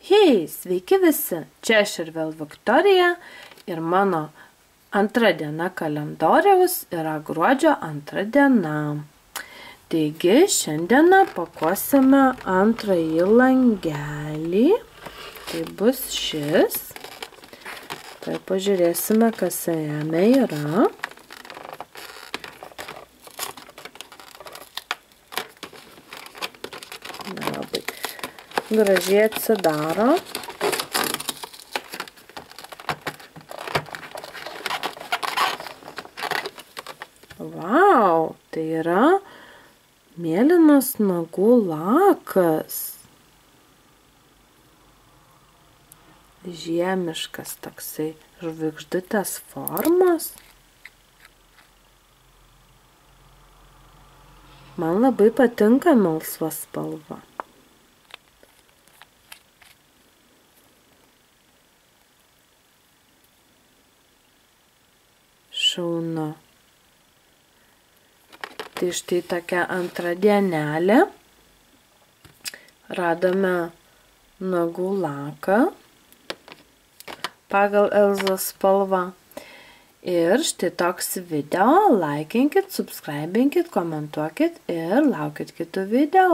Hei, sveiki visi, čia aš ir vėl Viktorija ir mano antra diena kalendoriaus yra gruodžio 2 diena. Taigi šiandieną pakuosime antrąjį langelį, tai bus šis. Tai pažiūrėsime, kas jame yra. Labai gražiai atsidaro. Vau, tai yra mėlynas nagų lakas. Žiemiškas toksai žvaigždutės formos. Man labai patinka melsva spalva. Šaunu. Tai štai tokia antra dienelė. Radome nagų laką pagal Elzos spalvą. Ir štai toks video. Laikinkit, subscribinkit, komentuokit ir laukit kitų video.